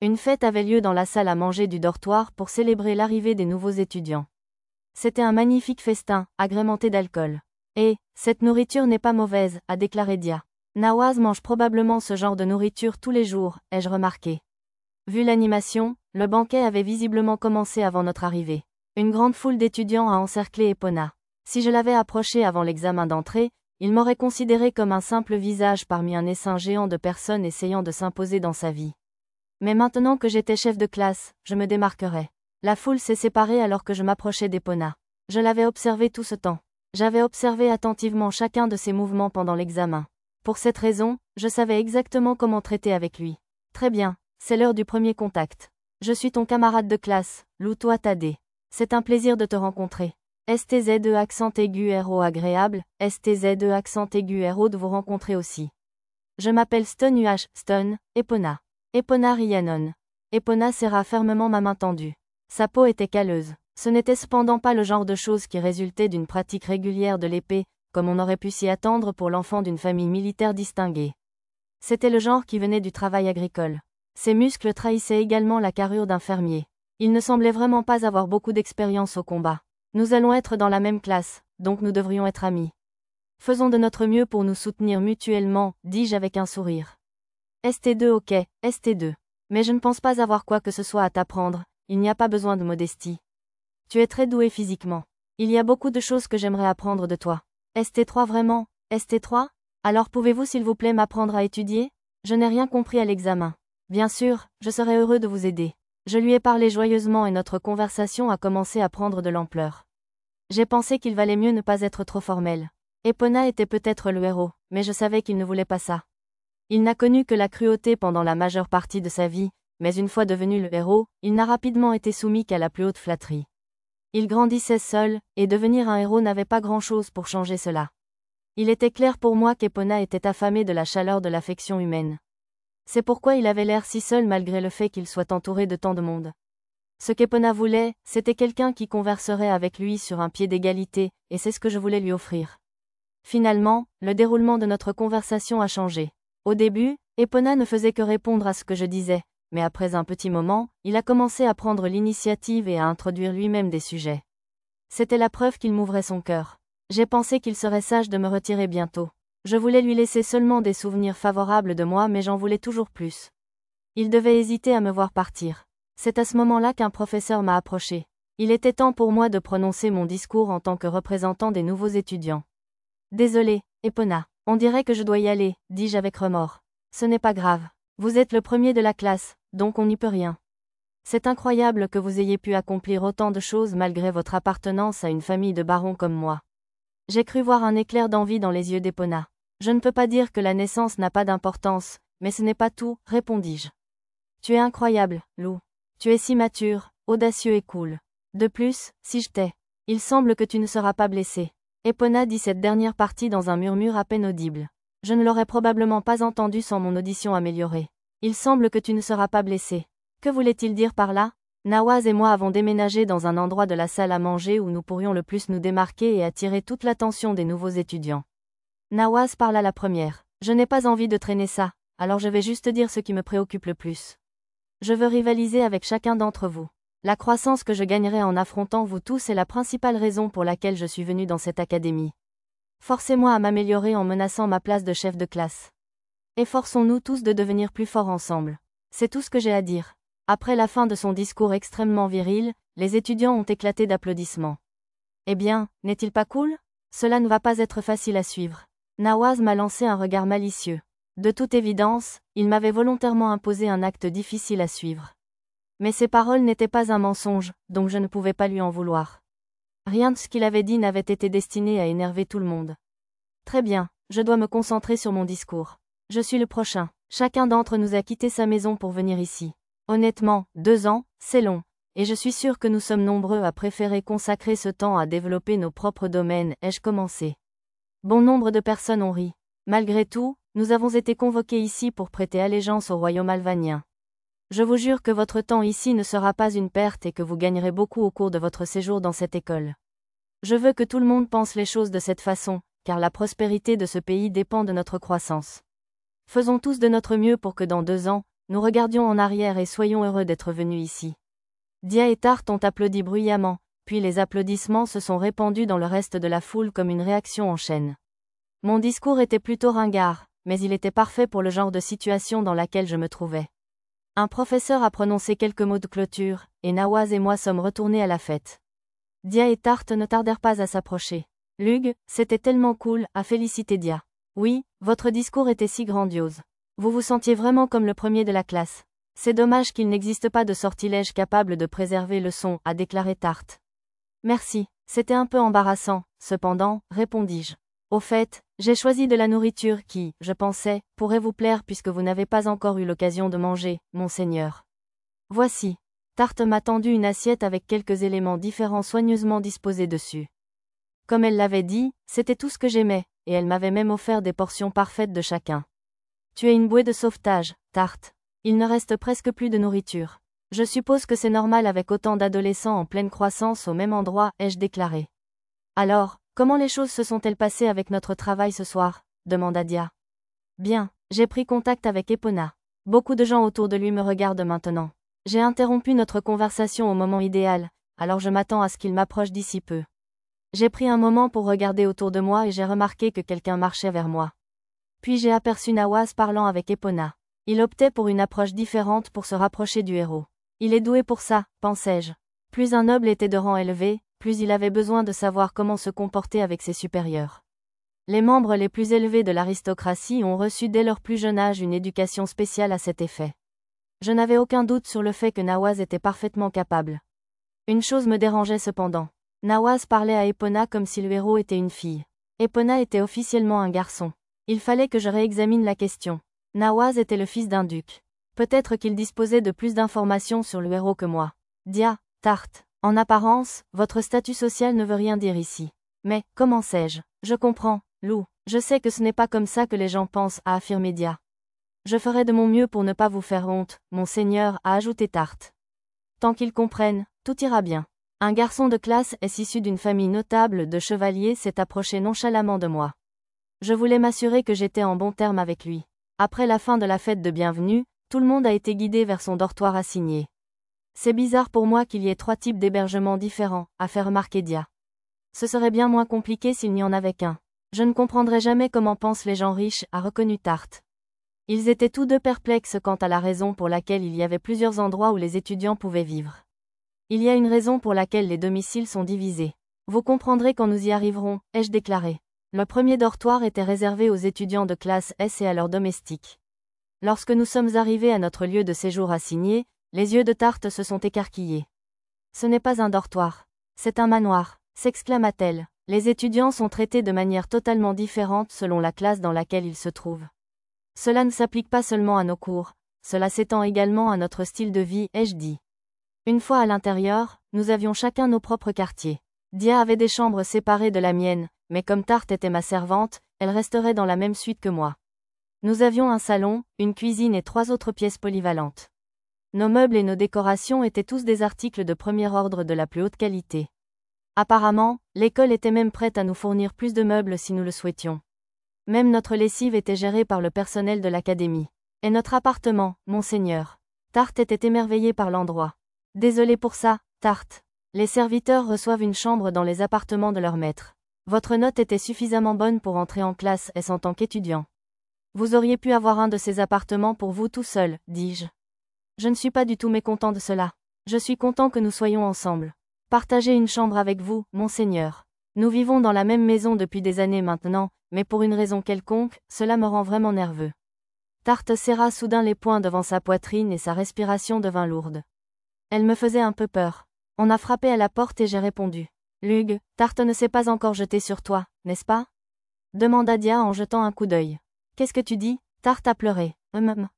Une fête avait lieu dans la salle à manger du dortoir pour célébrer l'arrivée des nouveaux étudiants. C'était un magnifique festin, agrémenté d'alcool. Et, cette nourriture n'est pas mauvaise, a déclaré Dia. Nawaz mange probablement ce genre de nourriture tous les jours, ai-je remarqué. Vu l'animation, le banquet avait visiblement commencé avant notre arrivée. Une grande foule d'étudiants a encerclé Epona. Si je l'avais approché avant l'examen d'entrée, il m'aurait considéré comme un simple visage parmi un essaim géant de personnes essayant de s'imposer dans sa vie. Mais maintenant que j'étais chef de classe, je me démarquerais. La foule s'est séparée alors que je m'approchais d'Epona. Je l'avais observé tout ce temps. J'avais observé attentivement chacun de ses mouvements pendant l'examen. Pour cette raison, je savais exactement comment traiter avec lui. Très bien, c'est l'heure du premier contact. Je suis ton camarade de classe, Loutoua Tadé. C'est un plaisir de te rencontrer. STZ accent aigu RO agréable, STZ accent aigu RO de vous rencontrer aussi. Je m'appelle Stone UH, Stone, Epona. Epona Rhiannon. Epona serra fermement ma main tendue. Sa peau était calleuse. Ce n'était cependant pas le genre de choses qui résultait d'une pratique régulière de l'épée, comme on aurait pu s'y attendre pour l'enfant d'une famille militaire distinguée. C'était le genre qui venait du travail agricole. Ses muscles trahissaient également la carrure d'un fermier. Il ne semblait vraiment pas avoir beaucoup d'expérience au combat. Nous allons être dans la même classe, donc nous devrions être amis. Faisons de notre mieux pour nous soutenir mutuellement, dis-je avec un sourire. ST2 ok, ST2. Mais je ne pense pas avoir quoi que ce soit à t'apprendre, il n'y a pas besoin de modestie. Tu es très doué physiquement. Il y a beaucoup de choses que j'aimerais apprendre de toi. ST3 vraiment, ST3 ? Alors pouvez-vous s'il vous plaît m'apprendre à étudier ? Je n'ai rien compris à l'examen. Bien sûr, je serai heureux de vous aider. Je lui ai parlé joyeusement et notre conversation a commencé à prendre de l'ampleur. J'ai pensé qu'il valait mieux ne pas être trop formel. Epona était peut-être le héros, mais je savais qu'il ne voulait pas ça. Il n'a connu que la cruauté pendant la majeure partie de sa vie, mais une fois devenu le héros, il n'a rapidement été soumis qu'à la plus haute flatterie. Il grandissait seul, et devenir un héros n'avait pas grand-chose pour changer cela. Il était clair pour moi qu'Epona était affamé de la chaleur de l'affection humaine. C'est pourquoi il avait l'air si seul malgré le fait qu'il soit entouré de tant de monde. Ce qu'Epona voulait, c'était quelqu'un qui converserait avec lui sur un pied d'égalité, et c'est ce que je voulais lui offrir. Finalement, le déroulement de notre conversation a changé. Au début, Epona ne faisait que répondre à ce que je disais, mais après un petit moment, il a commencé à prendre l'initiative et à introduire lui-même des sujets. C'était la preuve qu'il m'ouvrait son cœur. J'ai pensé qu'il serait sage de me retirer bientôt. Je voulais lui laisser seulement des souvenirs favorables de moi mais j'en voulais toujours plus. Il devait hésiter à me voir partir. C'est à ce moment-là qu'un professeur m'a approché. Il était temps pour moi de prononcer mon discours en tant que représentant des nouveaux étudiants. Désolé, Epona. On dirait que je dois y aller, dis-je avec remords. Ce n'est pas grave. Vous êtes le premier de la classe, donc on n'y peut rien. C'est incroyable que vous ayez pu accomplir autant de choses malgré votre appartenance à une famille de barons comme moi. J'ai cru voir un éclair d'envie dans les yeux d'Epona. Je ne peux pas dire que la naissance n'a pas d'importance, mais ce n'est pas tout, répondis-je. Tu es incroyable, Lou. Tu es si mature, audacieux et cool. De plus, si je t'ai, il semble que tu ne seras pas blessé. Epona dit cette dernière partie dans un murmure à peine audible. Je ne l'aurais probablement pas entendu sans mon audition améliorée. Il semble que tu ne seras pas blessé. Que voulait-il dire par là ? Nawaz et moi avons déménagé dans un endroit de la salle à manger où nous pourrions le plus nous démarquer et attirer toute l'attention des nouveaux étudiants. Nawaz parla la première. Je n'ai pas envie de traîner ça, alors je vais juste dire ce qui me préoccupe le plus. Je veux rivaliser avec chacun d'entre vous. La croissance que je gagnerai en affrontant vous tous est la principale raison pour laquelle je suis venu dans cette académie. Forcez-moi à m'améliorer en menaçant ma place de chef de classe. Efforçons-nous tous de devenir plus forts ensemble. C'est tout ce que j'ai à dire. Après la fin de son discours extrêmement viril, les étudiants ont éclaté d'applaudissements. Eh bien, n'est-il pas cool ? Cela ne va pas être facile à suivre. Nawaz m'a lancé un regard malicieux. De toute évidence, il m'avait volontairement imposé un acte difficile à suivre. Mais ses paroles n'étaient pas un mensonge, donc je ne pouvais pas lui en vouloir. Rien de ce qu'il avait dit n'avait été destiné à énerver tout le monde. Très bien, je dois me concentrer sur mon discours. Je suis le prochain. Chacun d'entre nous a quitté sa maison pour venir ici. Honnêtement, 2 ans, c'est long. Et je suis sûr que nous sommes nombreux à préférer consacrer ce temps à développer nos propres domaines, ai-je commencé. Bon nombre de personnes ont ri. Malgré tout, nous avons été convoqués ici pour prêter allégeance au royaume alvanien. Je vous jure que votre temps ici ne sera pas une perte et que vous gagnerez beaucoup au cours de votre séjour dans cette école. Je veux que tout le monde pense les choses de cette façon, car la prospérité de ce pays dépend de notre croissance. Faisons tous de notre mieux pour que dans 2 ans, nous regardions en arrière et soyons heureux d'être venus ici. Dia et Tarte ont applaudi bruyamment, puis les applaudissements se sont répandus dans le reste de la foule comme une réaction en chaîne. Mon discours était plutôt ringard, mais il était parfait pour le genre de situation dans laquelle je me trouvais. Un professeur a prononcé quelques mots de clôture, et Nawaz et moi sommes retournés à la fête. Dia et Tarte ne tardèrent pas à s'approcher. Lug, c'était tellement cool, a félicité Dia. Oui, votre discours était si grandiose. Vous vous sentiez vraiment comme le premier de la classe. C'est dommage qu'il n'existe pas de sortilège capable de préserver le son, a déclaré Tarte. Merci, c'était un peu embarrassant, cependant, répondis-je. Au fait, j'ai choisi de la nourriture qui, je pensais, pourrait vous plaire puisque vous n'avez pas encore eu l'occasion de manger, monseigneur. Voici. Tarte m'a tendu une assiette avec quelques éléments différents soigneusement disposés dessus. Comme elle l'avait dit, c'était tout ce que j'aimais, et elle m'avait même offert des portions parfaites de chacun. Tu es une bouée de sauvetage, Tarte. Il ne reste presque plus de nourriture. Je suppose que c'est normal avec autant d'adolescents en pleine croissance au même endroit, ai-je déclaré. Alors, comment les choses se sont-elles passées avec notre travail ce soir, demanda Dia. Bien, j'ai pris contact avec Epona. Beaucoup de gens autour de lui me regardent maintenant. J'ai interrompu notre conversation au moment idéal, alors je m'attends à ce qu'il m'approche d'ici peu. J'ai pris un moment pour regarder autour de moi et j'ai remarqué que quelqu'un marchait vers moi. Puis j'ai aperçu Nawaz parlant avec Epona. Il optait pour une approche différente pour se rapprocher du héros. Il est doué pour ça, pensais-je. Plus un noble était de rang élevé, plus il avait besoin de savoir comment se comporter avec ses supérieurs. Les membres les plus élevés de l'aristocratie ont reçu dès leur plus jeune âge une éducation spéciale à cet effet. Je n'avais aucun doute sur le fait que Nawaz était parfaitement capable. Une chose me dérangeait cependant. Nawaz parlait à Epona comme si le héros était une fille. Epona était officiellement un garçon. Il fallait que je réexamine la question. Nawaz était le fils d'un duc. Peut-être qu'il disposait de plus d'informations sur le héros que moi. Dia, Tarte. En apparence, votre statut social ne veut rien dire ici. Mais, comment sais-je? Je comprends, Lou. Je sais que ce n'est pas comme ça que les gens pensent, a affirmé Dia. Je ferai de mon mieux pour ne pas vous faire honte, monseigneur, a ajouté Tarte. Tant qu'ils comprennent, tout ira bien. Un garçon de classe est issu d'une famille notable de chevaliers s'est approché nonchalamment de moi. Je voulais m'assurer que j'étais en bon terme avec lui. Après la fin de la fête de bienvenue, tout le monde a été guidé vers son dortoir assigné. C'est bizarre pour moi qu'il y ait 3 types d'hébergements différents, a fait remarquer Dia. Ce serait bien moins compliqué s'il n'y en avait qu'un. Je ne comprendrai jamais comment pensent les gens riches, a reconnu Tarte. Ils étaient tous deux perplexes quant à la raison pour laquelle il y avait plusieurs endroits où les étudiants pouvaient vivre. Il y a une raison pour laquelle les domiciles sont divisés. Vous comprendrez quand nous y arriverons, ai-je déclaré. Le premier dortoir était réservé aux étudiants de classe S et à leurs domestiques. Lorsque nous sommes arrivés à notre lieu de séjour assigné, les yeux de Tarte se sont écarquillés. Ce n'est pas un dortoir. C'est un manoir, s'exclama-t-elle. Les étudiants sont traités de manière totalement différente selon la classe dans laquelle ils se trouvent. Cela ne s'applique pas seulement à nos cours, cela s'étend également à notre style de vie, ai-je dit. Une fois à l'intérieur, nous avions chacun nos propres quartiers. Dia avait des chambres séparées de la mienne, mais comme Tarte était ma servante, elle resterait dans la même suite que moi. Nous avions un salon, une cuisine et 3 autres pièces polyvalentes. Nos meubles et nos décorations étaient tous des articles de premier ordre de la plus haute qualité. Apparemment, l'école était même prête à nous fournir plus de meubles si nous le souhaitions. Même notre lessive était gérée par le personnel de l'académie. Et notre appartement, monseigneur. Tarte était émerveillé par l'endroit. Désolé pour ça, Tarte. Les serviteurs reçoivent une chambre dans les appartements de leur maître. Votre note était suffisamment bonne pour entrer en classe S en tant qu'étudiant. Vous auriez pu avoir un de ces appartements pour vous tout seul, dis-je. Je ne suis pas du tout mécontent de cela. Je suis content que nous soyons ensemble. Partager une chambre avec vous, monseigneur. Nous vivons dans la même maison depuis des années maintenant, mais pour une raison quelconque, cela me rend vraiment nerveux. Tarte serra soudain les poings devant sa poitrine et sa respiration devint lourde. Elle me faisait un peu peur. On a frappé à la porte et j'ai répondu. Lug, Tarte ne s'est pas encore jeté sur toi, n'est-ce pas? Demanda Dia en jetant un coup d'œil. Qu'est-ce que tu dis? Tarte a pleuré.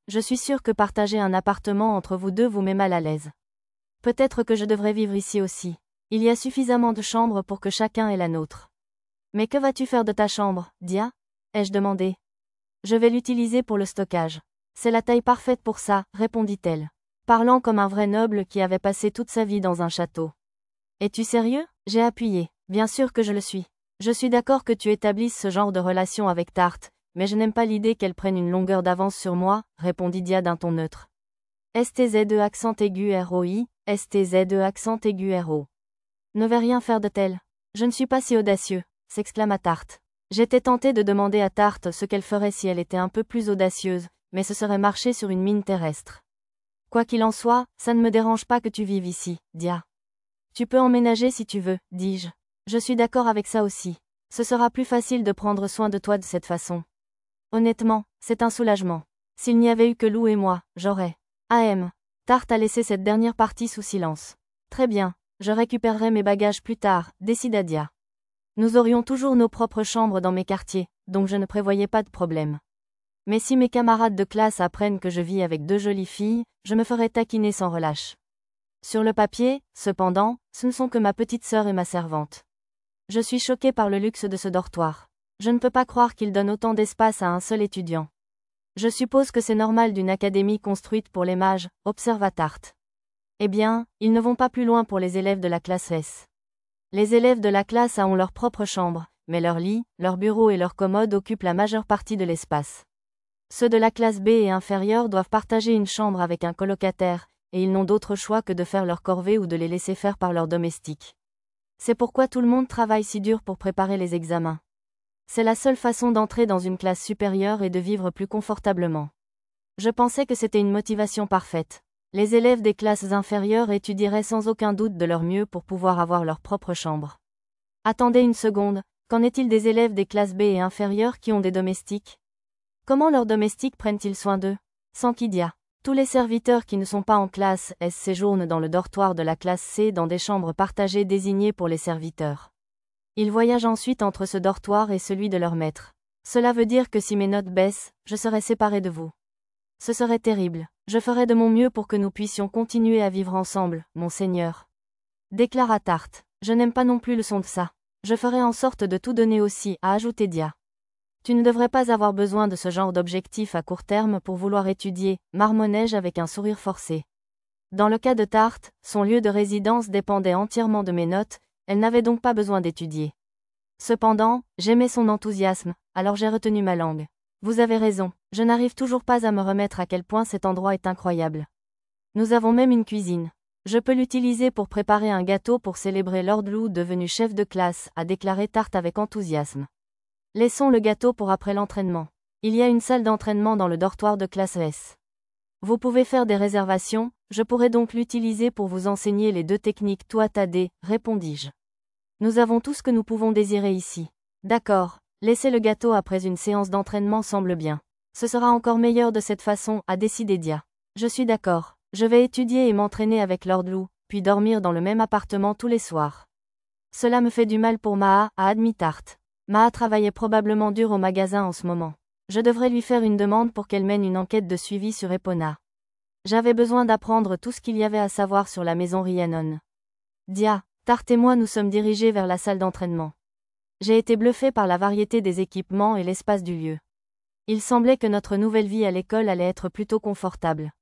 Je suis sûre que partager un appartement entre vous deux vous met mal à l'aise. Peut-être que je devrais vivre ici aussi. Il y a suffisamment de chambres pour que chacun ait la nôtre. Mais que vas-tu faire de ta chambre, Dia? Ai-je demandé. Je vais l'utiliser pour le stockage. C'est la taille parfaite pour ça, répondit-elle. Parlant comme un vrai noble qui avait passé toute sa vie dans un château. Es-tu sérieux? J'ai appuyé. Bien sûr que je le suis. Je suis d'accord que tu établisses ce genre de relation avec Tarte, mais je n'aime pas l'idée qu'elle prenne une longueur d'avance sur moi, répondit Dia d'un ton neutre. STZE accent aigu ROI, STZE accent aigu RO. Ne vais rien faire de tel. Je ne suis pas si audacieux, s'exclama Tarte. J'étais tenté de demander à Tarte ce qu'elle ferait si elle était un peu plus audacieuse, mais ce serait marcher sur une mine terrestre. Quoi qu'il en soit, ça ne me dérange pas que tu vives ici, Dia. Tu peux emménager si tu veux, dis-je. Je suis d'accord avec ça aussi. Ce sera plus facile de prendre soin de toi de cette façon. Honnêtement, c'est un soulagement. S'il n'y avait eu que Lou et moi, j'aurais. Tarte a laissé cette dernière partie sous silence. Très bien, je récupérerai mes bagages plus tard, décida Dia. Nous aurions toujours nos propres chambres dans mes quartiers, donc je ne prévoyais pas de problème. Mais si mes camarades de classe apprennent que je vis avec 2 jolies filles, je me ferai taquiner sans relâche. Sur le papier, cependant, ce ne sont que ma petite sœur et ma servante. Je suis choqué par le luxe de ce dortoir. Je ne peux pas croire qu'il donne autant d'espace à un seul étudiant. Je suppose que c'est normal d'une académie construite pour les mages, observa Tarte. Eh bien, ils ne vont pas plus loin pour les élèves de la classe S. Les élèves de la classe A ont leur propre chambre, mais leur lit, leur bureau et leur commode occupent la majeure partie de l'espace. Ceux de la classe B et inférieure doivent partager une chambre avec un colocataire, et ils n'ont d'autre choix que de faire leur corvée ou de les laisser faire par leurs domestiques. C'est pourquoi tout le monde travaille si dur pour préparer les examens. C'est la seule façon d'entrer dans une classe supérieure et de vivre plus confortablement. Je pensais que c'était une motivation parfaite. Les élèves des classes inférieures étudieraient sans aucun doute de leur mieux pour pouvoir avoir leur propre chambre. Attendez une seconde, qu'en est-il des élèves des classes B et inférieures qui ont des domestiques? Comment leurs domestiques prennent-ils soin d'eux? S'enquidia. Tous les serviteurs qui ne sont pas en classe S séjournent dans le dortoir de la classe C dans des chambres partagées désignées pour les serviteurs. Ils voyagent ensuite entre ce dortoir et celui de leur maître. Cela veut dire que si mes notes baissent, je serai séparé de vous. Ce serait terrible. Je ferai de mon mieux pour que nous puissions continuer à vivre ensemble, monseigneur. Déclara Tarte. Je n'aime pas non plus le son de ça. Je ferai en sorte de tout donner aussi, a ajouté Dia. Tu ne devrais pas avoir besoin de ce genre d'objectif à court terme pour vouloir étudier, marmonnai-je avec un sourire forcé. Dans le cas de Tarte, son lieu de résidence dépendait entièrement de mes notes, elle n'avait donc pas besoin d'étudier. Cependant, j'aimais son enthousiasme, alors j'ai retenu ma langue. Vous avez raison, je n'arrive toujours pas à me remettre à quel point cet endroit est incroyable. Nous avons même une cuisine. Je peux l'utiliser pour préparer un gâteau pour célébrer Lord Lou devenu chef de classe, a déclaré Tarte avec enthousiasme. Laissons le gâteau pour après l'entraînement. Il y a une salle d'entraînement dans le dortoir de classe S. Vous pouvez faire des réservations, je pourrai donc l'utiliser pour vous enseigner les 2 techniques Tuatha-Dé, répondis-je. Nous avons tout ce que nous pouvons désirer ici. D'accord, laisser le gâteau après une séance d'entraînement semble bien. Ce sera encore meilleur de cette façon, a décidé Dia. Je suis d'accord, je vais étudier et m'entraîner avec Lord Lou, puis dormir dans le même appartement tous les soirs. Cela me fait du mal pour Maa, a admis Tarte. Maa travaillait probablement dur au magasin en ce moment. Je devrais lui faire une demande pour qu'elle mène une enquête de suivi sur Epona. J'avais besoin d'apprendre tout ce qu'il y avait à savoir sur la maison Rhiannon. Dia, Tarte et moi nous sommes dirigés vers la salle d'entraînement. J'ai été bluffé par la variété des équipements et l'espace du lieu. Il semblait que notre nouvelle vie à l'école allait être plutôt confortable.